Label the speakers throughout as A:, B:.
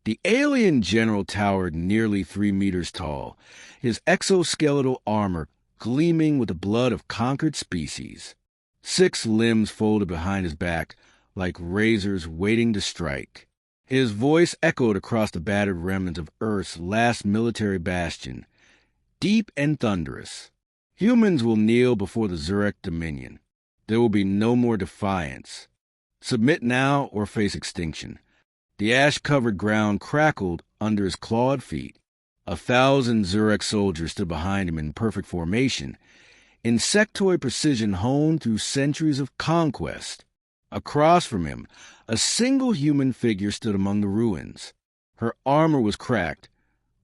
A: The alien general towered nearly 3 meters tall, his exoskeletal armor gleaming with the blood of conquered species. 6 limbs folded behind his back like razors waiting to strike. His voice echoed across the battered remnants of Earth's last military bastion, deep and thunderous. Humans will kneel before the Zurek Dominion. There will be no more defiance. Submit now or face extinction. The ash-covered ground crackled under his clawed feet. 1,000 Zurek soldiers stood behind him in perfect formation, insectoid precision honed through centuries of conquest. Across from him, a single human figure stood among the ruins. Her armor was cracked,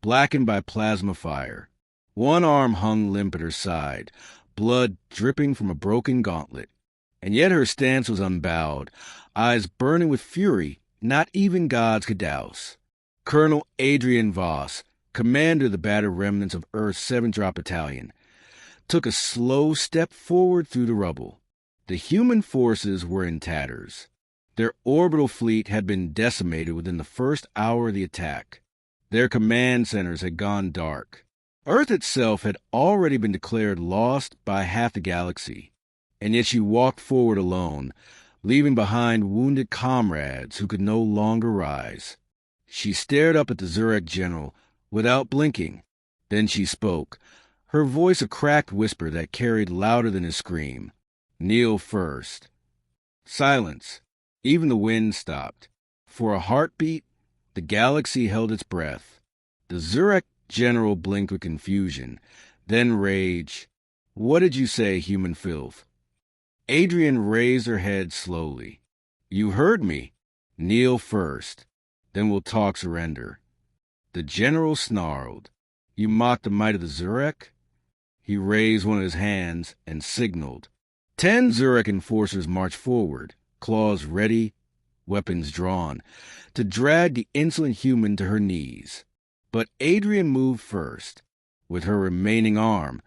A: blackened by plasma fire. One arm hung limp at her side, blood dripping from a broken gauntlet. And yet her stance was unbowed, eyes burning with fury not even gods could douse. Colonel Adrian Voss, commander of the battered remnants of Earth's 7th Drop Battalion, took a slow step forward through the rubble. The human forces were in tatters. Their orbital fleet had been decimated within the first hour of the attack. Their command centers had gone dark. Earth itself had already been declared lost by half the galaxy, and yet she walked forward alone, leaving behind wounded comrades who could no longer rise. She stared up at the Zurek General without blinking. Then she spoke, her voice a cracked whisper that carried louder than his scream. "Kneel first." Silence. Even the wind stopped. For a heartbeat, the galaxy held its breath. The Zurek General blinked with confusion, then rage. "What did you say, human filth?" Adrian raised her head slowly. "You heard me. Kneel first. Then we'll talk surrender." The general snarled. "You mock the might of the Zurek?" He raised one of his hands and signaled. 10 Zurek enforcers marched forward, claws ready, weapons drawn, to drag the insolent human to her knees. But Adrian moved first. With her remaining arm,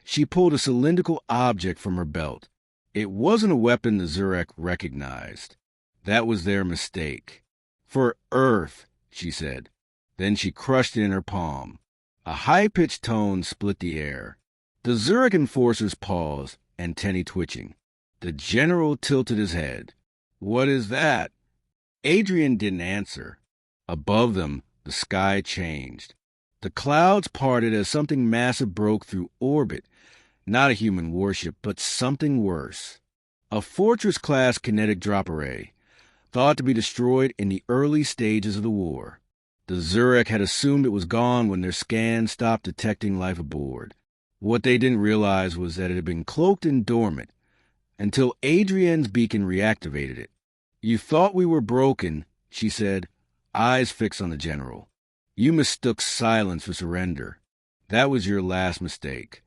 A: she pulled a cylindrical object from her belt. It wasn't a weapon the Zurek recognized. That was their mistake. "For Earth," she said. Then she crushed it in her palm. A high-pitched tone split the air. The Zurek enforcers paused, antennae twitching. The general tilted his head. "What is that?" Adrian didn't answer. Above them, the sky changed. The clouds parted as something massive broke through orbit. Not a human warship, but something worse. A Fortress-class kinetic drop array, thought to be destroyed in the early stages of the war. The Zurek had assumed it was gone when their scans stopped detecting life aboard. What they didn't realize was that it had been cloaked and dormant until Adrian's beacon reactivated it. "You thought we were broken," she said, eyes fixed on the general. "You mistook silence for surrender. That was your last mistake."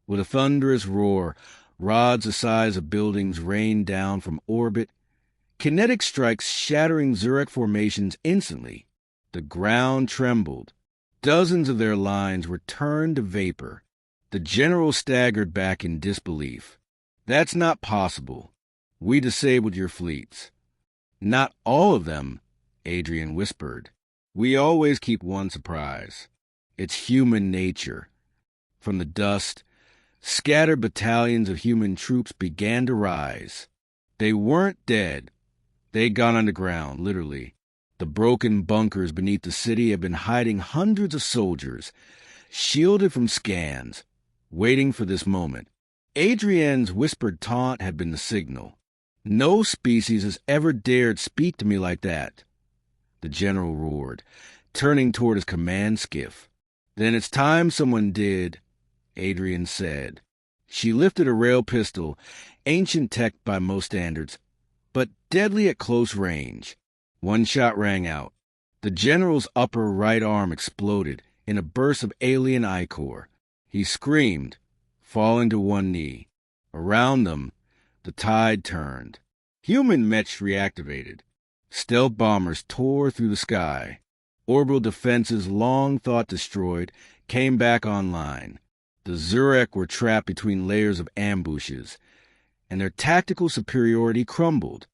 A: With a thunderous roar, rods the size of buildings rained down from orbit, kinetic strikes shattering Zurek formations instantly. The ground trembled. Dozens of their lines were turned to vapor. The general staggered back in disbelief. "That's not possible. We disabled your fleets." "Not all of them," Adrian whispered. "We always keep one surprise. It's human nature." From the dust, scattered battalions of human troops began to rise. They weren't dead. They'd gone underground, literally. The broken bunkers beneath the city had been hiding hundreds of soldiers, shielded from scans, waiting for this moment. Adrian's whispered taunt had been the signal. "No species has ever dared speak to me like that," the general roared, turning toward his command skiff. "Then it's time someone did," Adrian said. She lifted a rail pistol, ancient tech by most standards, but deadly at close range. One shot rang out. The general's upper right arm exploded in a burst of alien ichor. He screamed, falling to one knee. Around them, the tide turned. Human mechs reactivated. Stealth bombers tore through the sky. Orbital defenses long thought destroyed came back online. The Zurek were trapped between layers of ambushes, and their tactical superiority crumbled.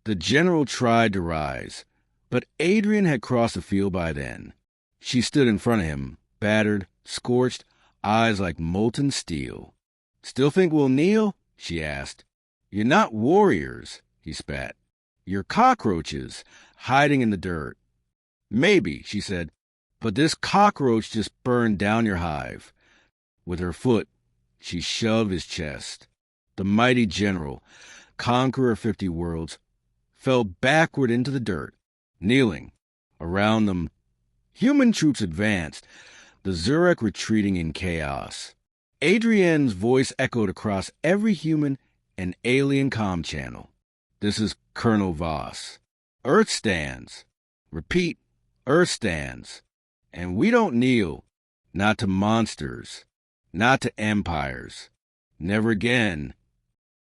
A: The general tried to rise, But Adrian had crossed the field by then. She stood in front of him, battered, scorched, eyes like molten steel. "Still think we'll kneel?" she asked. "You're not warriors," he spat. "You're cockroaches, hiding in the dirt." "Maybe," she said, "but this cockroach just burned down your hive." With her foot, she shoved his chest. The mighty general, conqueror of 50 worlds, fell backward into the dirt, kneeling. Around them, human troops advanced, the Zurek retreating in chaos. Adrienne's voice echoed across every human and alien comm channel. "This is Colonel Voss. Earth stands. Repeat, Earth stands. And we don't kneel. Not to monsters. Not to empires. Never again."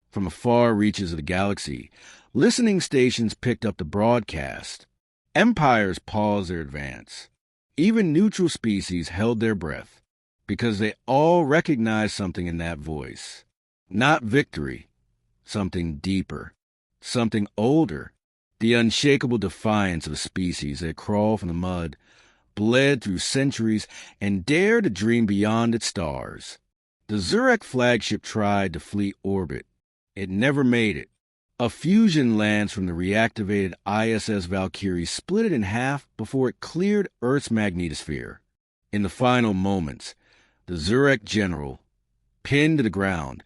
A: From the far reaches of the galaxy, listening stations picked up the broadcast. Empires paused their advance. Even neutral species held their breath, because they all recognized something in that voice. Not victory. Something deeper. Something older. The unshakable defiance of a species that crawled from the mud, bled through centuries, and dared to dream beyond its stars. The Zurek flagship tried to flee orbit. It never made it. A fusion lance from the reactivated ISS Valkyrie split it in half before it cleared Earth's magnetosphere. In the final moments, the Zurek General, pinned to the ground,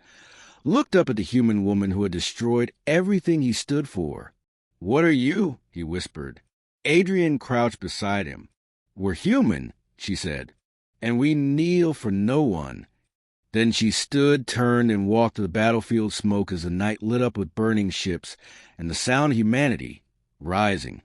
A: looked up at the human woman who had destroyed everything he stood for. "What are you?" he whispered. Adrian crouched beside him. "We're human," she said, "and we kneel for no one." Then she stood, turned, and walked to the battlefield smoke as the night lit up with burning ships and the sound of humanity rising.